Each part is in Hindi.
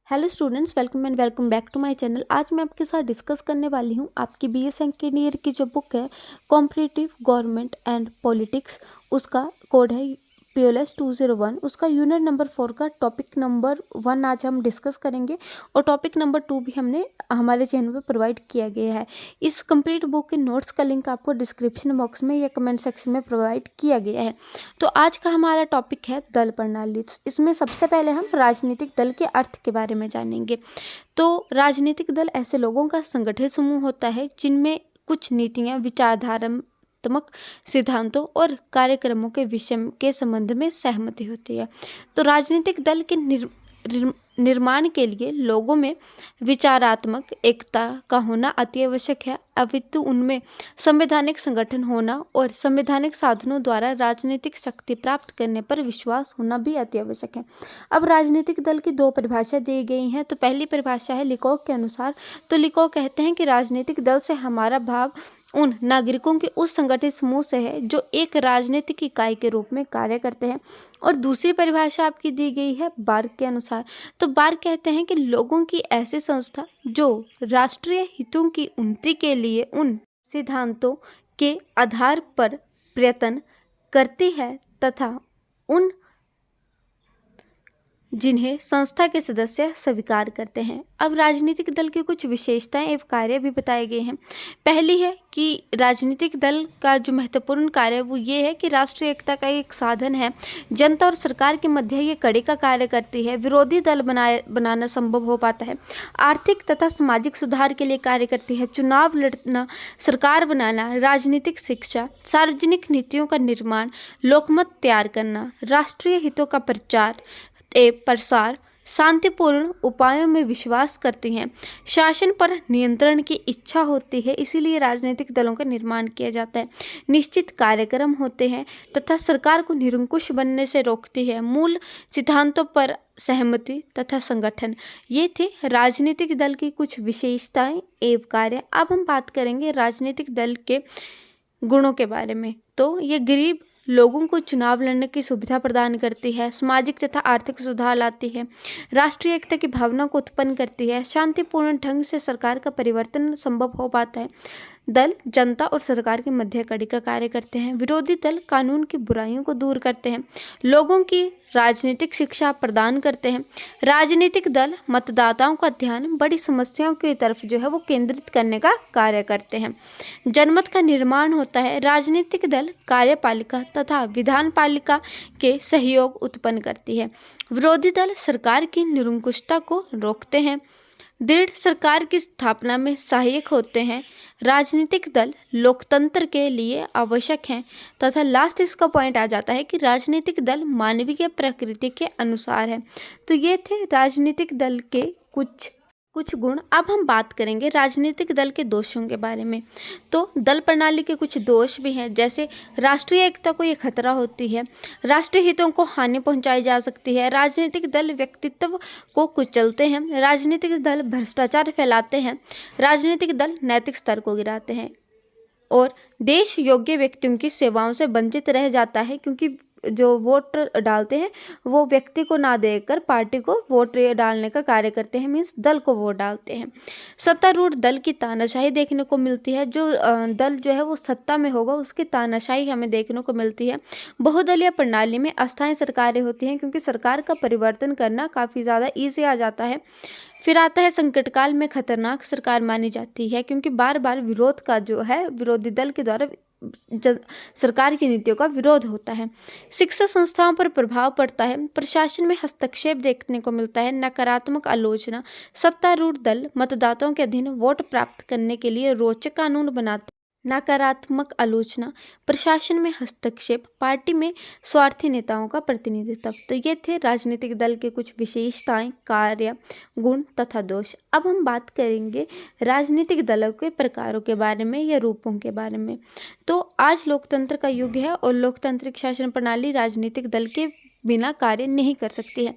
Hello students, welcome back to my channel. आज मैं आपके साथ डिस्कस करने वाली हूँ आपकी बीए सेकेंड ईयर की जो बुक है कॉम्पिटिटिव गवर्नमेंट एंड पॉलिटिक्स, उसका कोड है PLS 201। उसका यूनिट नंबर 4 का टॉपिक नंबर 1 आज हम डिस्कस करेंगे और टॉपिक नंबर 2 भी हमने हमारे चैनल पर प्रोवाइड किया गया है। इस कंप्लीट बुक के नोट्स का लिंक आपको डिस्क्रिप्शन बॉक्स में या कमेंट सेक्शन में प्रोवाइड किया गया है। तो आज का हमारा टॉपिक है दल प्रणाली। इसमें सबसे पहले हम राजनीतिक दल के अर्थ के बारे में जानेंगे। तो राजनीतिक दल ऐसे लोगों का संगठित समूह होता है जिनमें कुछ नीतियां, विचारधारात्मक सिद्धांतों और कार्यक्रमों के विषय के संबंध में सहमति होती है। तो राजनीतिक दल के निर्माण के लिए लोगों में विचारात्मक एकता का होना अति आवश्यक है, अपितु उनमें संवैधानिक संगठन होना और संवैधानिक साधनों द्वारा राजनीतिक शक्ति प्राप्त करने पर विश्वास होना भी अति आवश्यक है। अब राजनीतिक दल की दो परिभाषा दी गई हैं। तो पहली परिभाषा है लिकोक के अनुसार। तो लिकोक कहते हैं कि राजनीतिक दल से हमारा भाव उन नागरिकों के उस संगठित समूह से है जो एक राजनीतिक इकाई के रूप में कार्य करते हैं। और दूसरी परिभाषा आपकी दी गई है बार्क के अनुसार। तो बार्क कहते हैं कि लोगों की ऐसी संस्था जो राष्ट्रीय हितों की उन्नति के लिए उन सिद्धांतों के आधार पर प्रयत्न करती है तथा उन जिन्हें संस्था के सदस्य स्वीकार करते हैं। अब राजनीतिक दल की कुछ विशेषताएं एवं कार्य भी बताए गए हैं। पहली है कि राजनीतिक दल का जो महत्वपूर्ण कार्य है वो ये है कि राष्ट्रीय एकता का एक साधन है। जनता और सरकार के मध्य ये कड़ी का कार्य करती है। विरोधी दल बनाना संभव हो पाता है। आर्थिक तथा सामाजिक सुधार के लिए कार्य करती है। चुनाव लड़ना, सरकार बनाना, राजनीतिक शिक्षा, सार्वजनिक नीतियों का निर्माण, लोकमत तैयार करना, राष्ट्रीय हितों का प्रचार प्रसार, शांतिपूर्ण उपायों में विश्वास करती हैं, शासन पर नियंत्रण की इच्छा होती है, इसीलिए राजनीतिक दलों का निर्माण किया जाता है। निश्चित कार्यक्रम होते हैं तथा सरकार को निरंकुश बनने से रोकती है। मूल सिद्धांतों पर सहमति तथा संगठन, ये थे राजनीतिक दल की कुछ विशेषताएं एवं कार्य। अब हम बात करेंगे राजनीतिक दल के गुणों के बारे में। तो ये गरीब लोगों को चुनाव लड़ने की सुविधा प्रदान करती है, सामाजिक तथा आर्थिक सुधार लाती है, राष्ट्रीय एकता की भावना को उत्पन्न करती है, शांतिपूर्ण ढंग से सरकार का परिवर्तन संभव हो पाता है। दल जनता और सरकार के मध्य कड़ी का कार्य करते हैं। विरोधी दल कानून की बुराइयों को दूर करते हैं, लोगों की राजनीतिक शिक्षा प्रदान करते हैं। राजनीतिक दल मतदाताओं का ध्यान बड़ी समस्याओं की तरफ जो है वो केंद्रित करने का कार्य करते हैं। जनमत का निर्माण होता है। राजनीतिक दल कार्यपालिका तथा विधानपालिका के सहयोग उत्पन्न करती है। विरोधी दल सरकार की निरंकुशता को रोकते हैं, दृढ़ सरकार की स्थापना में सहायक होते हैं। राजनीतिक दल लोकतंत्र के लिए आवश्यक हैं तथा लास्ट इसका पॉइंट आ जाता है कि राजनीतिक दल मानवीय प्रकृति के अनुसार है। तो ये थे राजनीतिक दल के कुछ गुण। अब हम बात करेंगे राजनीतिक दल के दोषों के बारे में। तो दल प्रणाली के कुछ दोष भी हैं, जैसे राष्ट्रीय एकता को ये खतरा होती है, राष्ट्रीय हितों को हानि पहुंचाई जा सकती है, राजनीतिक दल व्यक्तित्व को कुचलते हैं, राजनीतिक दल भ्रष्टाचार फैलाते हैं, राजनीतिक दल नैतिक स्तर को गिराते हैं और देश योग्य व्यक्तियों की सेवाओं से वंचित रह जाता है, क्योंकि जो वोट डालते हैं वो व्यक्ति को ना देकर पार्टी को वोट डालने का कार्य करते हैं, मीन्स दल को वोट डालते हैं। सत्तारूढ़ दल की तानाशाही देखने को मिलती है। जो दल जो है वो सत्ता में होगा उसकी तानाशाही हमें देखने को मिलती है। बहुदलीय प्रणाली में अस्थायी सरकारें होती हैं, क्योंकि सरकार का परिवर्तन करना काफ़ी ज़्यादा ईजी आ जाता है। फिर आता है संकट काल में खतरनाक सरकार मानी जाती है, क्योंकि बार बार विरोध का जो है विरोधी दल के द्वारा सरकार की नीतियों का विरोध होता है। शिक्षा संस्थाओं पर प्रभाव पड़ता है। प्रशासन में हस्तक्षेप देखने को मिलता है। नकारात्मक आलोचना, सत्तारूढ़ दल मतदाताओं के अधीन वोट प्राप्त करने के लिए रोचक कानून बनाते। नकारात्मक आलोचना, प्रशासन में हस्तक्षेप, पार्टी में स्वार्थी नेताओं का प्रतिनिधित्व। तो ये थे राजनीतिक दल के कुछ विशेषताएं, कार्य, गुण तथा दोष। अब हम बात करेंगे राजनीतिक दलों के प्रकारों के बारे में या रूपों के बारे में। तो आज लोकतंत्र का युग है और लोकतांत्रिक शासन प्रणाली राजनीतिक दल के बिना कार्य नहीं कर सकती है।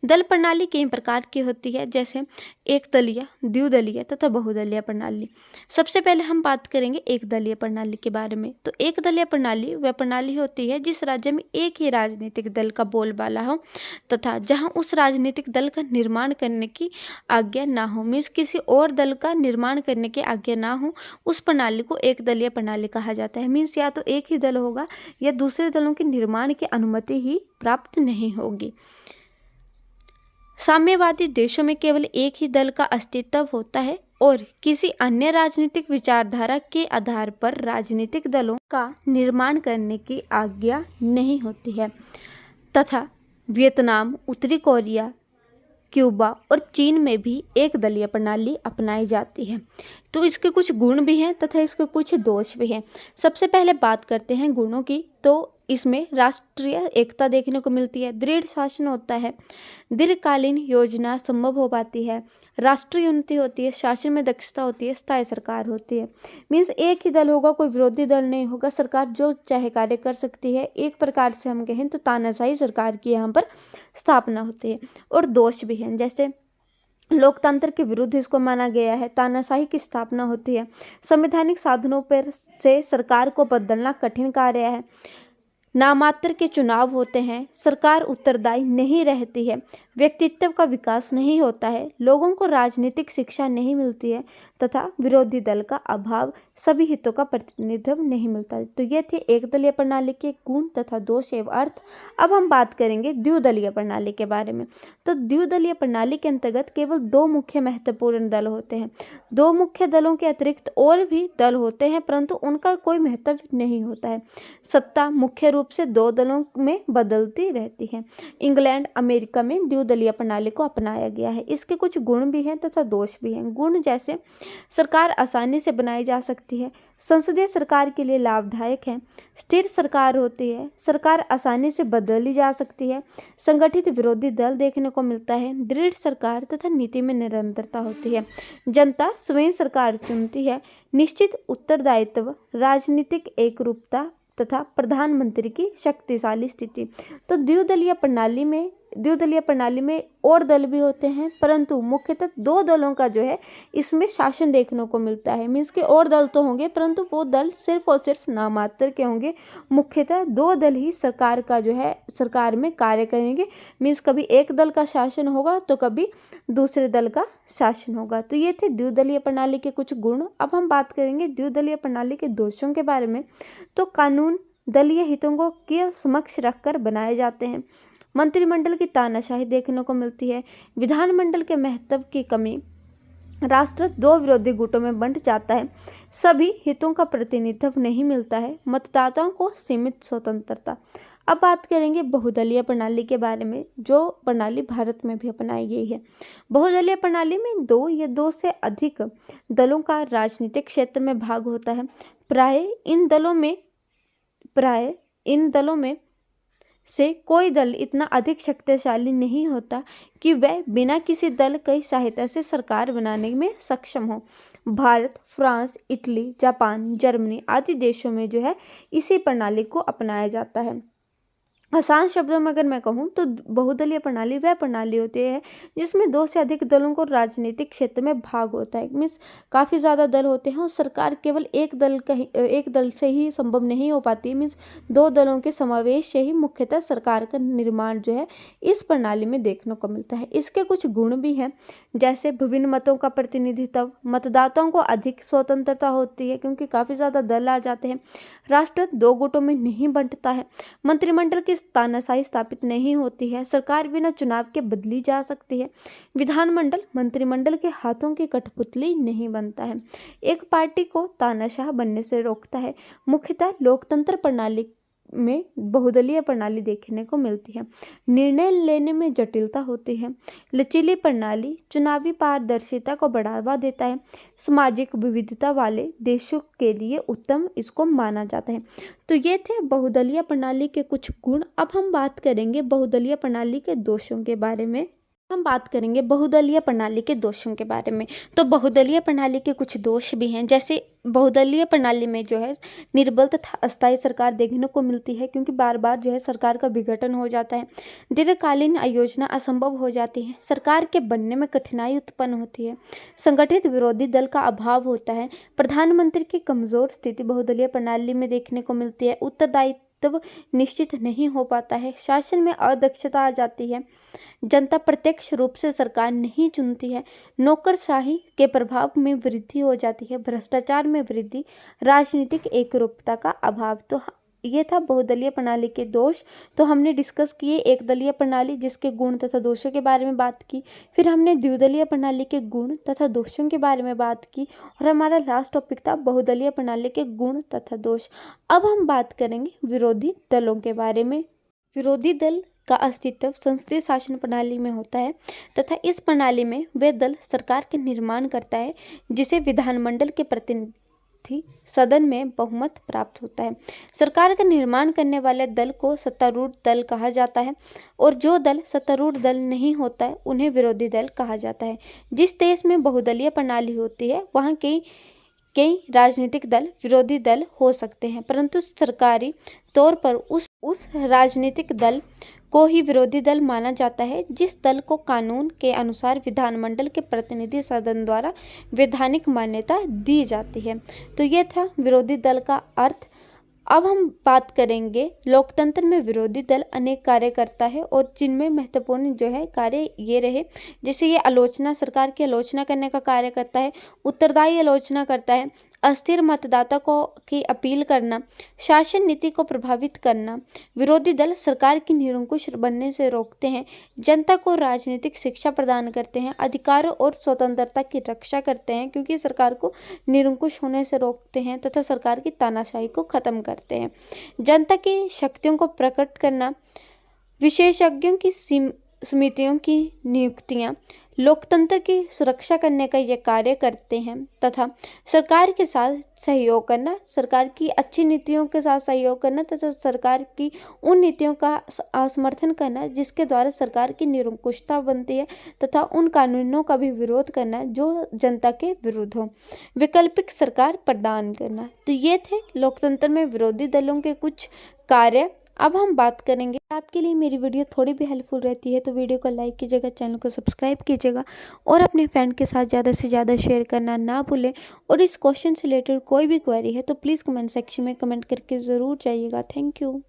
दल प्रणाली कई प्रकार की होती है, जैसे एक दलीय, द्विदलीय तथा बहुदलीय प्रणाली। सबसे पहले हम बात करेंगे एक दलीय प्रणाली के बारे में। तो एक दलीय प्रणाली वह प्रणाली होती है जिस राज्य में एक ही राजनीतिक दल का बोलबाला हो तथा जहां उस राजनीतिक दल का निर्माण करने की आज्ञा ना हो, मीन्स किसी और दल का निर्माण करने की आज्ञा ना हो, उस प्रणाली को एक दलीय प्रणाली कहा जाता है। मीन्स या तो एक ही दल होगा या दूसरे दलों के निर्माण की अनुमति ही प्राप्त नहीं होगी। साम्यवादी देशों में केवल एक ही दल का अस्तित्व होता है और किसी अन्य राजनीतिक विचारधारा के आधार पर राजनीतिक दलों का निर्माण करने की आज्ञा नहीं होती है तथा वियतनाम, उत्तरी कोरिया, क्यूबा और चीन में भी एक दलीय प्रणाली अपनाई जाती है। तो इसके कुछ गुण भी हैं तथा इसके कुछ दोष भी हैं। सबसे पहले बात करते हैं गुणों की। तो इसमें राष्ट्रीय एकता देखने को मिलती है, दृढ़ शासन होता है, दीर्घकालीन योजना संभव हो पाती है, राष्ट्रीय उन्नति होती है, शासन में दक्षता होती है, स्थायी सरकार होती है। मीन्स एक ही दल होगा, कोई विरोधी दल नहीं होगा, सरकार जो चाहे कार्य कर सकती है। एक प्रकार से हम कहें तो तानाशाही सरकार की यहाँ पर स्थापना होती है। और दोष भी हैं, जैसे लोकतंत्र के विरुद्ध इसको माना गया है, तानाशाही की स्थापना होती है, संवैधानिक साधनों पर से सरकार को बदलना कठिन कार्य है, नामात्र के चुनाव होते हैं, सरकार उत्तरदायी नहीं रहती है, व्यक्तित्व का विकास नहीं होता है, लोगों को राजनीतिक शिक्षा नहीं मिलती है तथा विरोधी दल का अभाव, सभी हितों का प्रतिनिधित्व नहीं मिलता है। तो ये थे एक दलीय प्रणाली के गुण तथा दोष एवं अर्थ। अब हम बात करेंगे द्विदलीय प्रणाली के बारे में। तो द्विदलीय प्रणाली के अंतर्गत केवल दो मुख्य महत्वपूर्ण दल होते हैं। दो मुख्य दलों के अतिरिक्त और भी दल होते हैं परंतु उनका कोई महत्व नहीं होता है। सत्ता मुख्य रूप से दो दलों में बदलती रहती है। इंग्लैंड, अमेरिका में द्विदलीय प्रणाली को अपनाया गया है। इसके कुछ गुण भी हैं तथा दोष भी हैं। गुण जैसे सरकार आसानी से बनाई जा सकती है, संसदीय सरकार के लिए लाभदायक है, स्थिर सरकार होती है, सरकार आसानी से बदली जा सकती है, संगठित विरोधी दल देखने को मिलता है, दृढ़ सरकार तथा नीति में निरंतरता होती है, जनता स्वयं सरकार चुनती है, निश्चित उत्तरदायित्व, राजनीतिक एकरूपता तथा प्रधानमंत्री की शक्तिशाली स्थिति। तो द्विदलीय प्रणाली में और दल भी होते हैं परंतु मुख्यतः दो दलों का जो है इसमें शासन देखने को मिलता है। मीन्स के और दल तो होंगे परंतु वो दल सिर्फ और सिर्फ नामात्र के होंगे। मुख्यतः दो दल ही सरकार का जो है सरकार में कार्य करेंगे। मीन्स कभी एक दल का शासन होगा तो कभी दूसरे दल का शासन होगा। तो ये थे द्विदलीय प्रणाली के कुछ गुण। अब हम बात करेंगे द्विदलीय प्रणाली के दोषों के बारे में। तो कानून दलीय हितों को के समक्ष रखकर बनाए जाते हैं, मंत्रिमंडल की तानाशाही देखने को मिलती है, विधानमंडल के महत्व की कमी, राष्ट्र दो विरोधी गुटों में बंट जाता है, सभी हितों का प्रतिनिधित्व नहीं मिलता है, मतदाताओं को सीमित स्वतंत्रता। अब बात करेंगे बहुदलीय प्रणाली के बारे में, जो प्रणाली भारत में भी अपनाई गई है। बहुदलीय प्रणाली में दो या दो से अधिक दलों का राजनीतिक क्षेत्र में भाग होता है। प्राय इन दलों में से कोई दल इतना अधिक शक्तिशाली नहीं होता कि वह बिना किसी दल की सहायता से सरकार बनाने में सक्षम हो। Bharat, France, Italy, Japan, Germany आदि देशों में जो है इसी प्रणाली को अपनाया जाता है। आसान शब्दों में अगर मैं कहूँ तो बहुदलीय प्रणाली वह प्रणाली होती है जिसमें दो से अधिक दलों को राजनीतिक क्षेत्र में भाग होता है। मीन्स काफ़ी ज़्यादा दल होते हैं और सरकार केवल एक दल से ही संभव नहीं हो पाती। मीन्स दो दलों के समावेश से ही मुख्यतः सरकार का निर्माण जो है इस प्रणाली में देखने को मिलता है। इसके कुछ गुण भी हैं, जैसे विभिन्न मतों का प्रतिनिधित्व, मतदाताओं को अधिक स्वतंत्रता होती है क्योंकि काफ़ी ज़्यादा दल आ जाते हैं, राष्ट्र दो गुटों में नहीं बंटता है, मंत्रिमंडल की तानाशाही स्थापित नहीं होती है, सरकार बिना चुनाव के बदली जा सकती है, विधानमंडल मंत्रिमंडल के हाथों की कठपुतली नहीं बनता है, एक पार्टी को तानाशाह बनने से रोकता है। मुख्यतः लोकतंत्र प्रणाली में बहुदलीय प्रणाली देखने को मिलती है। निर्णय लेने में जटिलता होती है। लचीली प्रणाली चुनावी पारदर्शिता को बढ़ावा देता है। सामाजिक विविधता वाले देशों के लिए उत्तम इसको माना जाता है। तो ये थे बहुदलीय प्रणाली के कुछ गुण। अब हम बात करेंगे बहुदलीय प्रणाली के दोषों के बारे में। हम बात करेंगे बहुदलीय प्रणाली के दोषों के बारे में। तो बहुदलीय प्रणाली के कुछ दोष भी हैं, जैसे बहुदलीय प्रणाली में जो है निर्बल तथा अस्थायी सरकार देखने को मिलती है, क्योंकि बार बार जो है सरकार का विघटन हो जाता है। दीर्घकालीन आयोजना असंभव हो जाती है, सरकार के बनने में कठिनाई उत्पन्न होती है, संगठित विरोधी दल का अभाव होता है, प्रधानमंत्री की कमजोर स्थिति बहुदलीय प्रणाली में देखने को मिलती है, उत्तरदायित्व निश्चित नहीं हो पाता है, शासन में अदक्षता आ जाती है, जनता प्रत्यक्ष रूप से सरकार नहीं चुनती है, नौकरशाही के प्रभाव में वृद्धि हो जाती है, भ्रष्टाचार में वृद्धि, राजनीतिक एकरूपता का अभाव। तो ये था बहुदलीय प्रणाली के दोष। तो हमने डिस्कस किए एक दलीय प्रणाली जिसके गुण तथा दोषों के बारे में बात की, फिर हमने द्विदलीय प्रणाली के गुण तथा दोषों के बारे में बात की, और हमारा लास्ट टॉपिक था बहुदलीय प्रणाली के गुण तथा दोष। अब हम बात करेंगे विरोधी दलों के बारे में। विरोधी दल का अस्तित्व संसदीय शासन प्रणाली में होता है तथा इस प्रणाली में वे दल सरकार के निर्माण करता है जिसे विधानमंडल के प्रतिनिधि सदन में बहुमत प्राप्त होता है। सरकार का निर्माण करने वाले दल को सत्तारूढ़ दल कहा जाता है, और जो दल सत्तारूढ़ दल नहीं होता है उन्हें विरोधी दल कहा जाता है। जिस देश में बहुदलीय प्रणाली होती है वहाँ कई राजनीतिक दल विरोधी दल हो सकते हैं, परंतु सरकारी तौर पर उस राजनीतिक दल को ही विरोधी दल माना जाता है जिस दल को कानून के अनुसार विधानमंडल के प्रतिनिधि सदन द्वारा वैधानिक मान्यता दी जाती है। तो ये था विरोधी दल का अर्थ। अब हम बात करेंगे लोकतंत्र में विरोधी दल अनेक कार्य करता है, और जिनमें महत्वपूर्ण जो है कार्य ये रहे, जैसे ये आलोचना, सरकार की आलोचना करने का कार्य करता है, उत्तरदायी आलोचना करता है, अस्थिर मतदाता को की अपील करना, शासन नीति को प्रभावित करना, विरोधी दल सरकार की निरंकुश बनने से रोकते हैं, जनता को राजनीतिक शिक्षा प्रदान करते हैं, अधिकारों और स्वतंत्रता की रक्षा करते हैं क्योंकि सरकार को निरंकुश होने से रोकते हैं तथा सरकार की तानाशाही को खत्म करते हैं, जनता की शक्तियों को प्रकट करना, विशेषज्ञों की समितियों की नियुक्तियां, लोकतंत्र की सुरक्षा करने का ये कार्य करते हैं तथा सरकार के साथ सहयोग करना, सरकार की अच्छी नीतियों के साथ सहयोग करना तथा सरकार की उन नीतियों का समर्थन करना जिसके द्वारा सरकार की निरंकुशता बनती है तथा उन कानूनों का भी विरोध करना जो जनता के विरुद्ध हो, वैकल्पिक सरकार प्रदान करना। तो ये थे लोकतंत्र में विरोधी दलों के कुछ कार्य। अब हम बात करेंगे, आपके लिए मेरी वीडियो थोड़ी भी हेल्पफुल रहती है तो वीडियो को लाइक कीजिएगा, चैनल को सब्सक्राइब कीजिएगा और अपने फ्रेंड के साथ ज़्यादा से ज़्यादा शेयर करना ना भूलें। और इस क्वेश्चन से रिलेटेड कोई भी क्वेरी है तो प्लीज़ कमेंट सेक्शन में कमेंट करके ज़रूर जाइएगा। Thank you.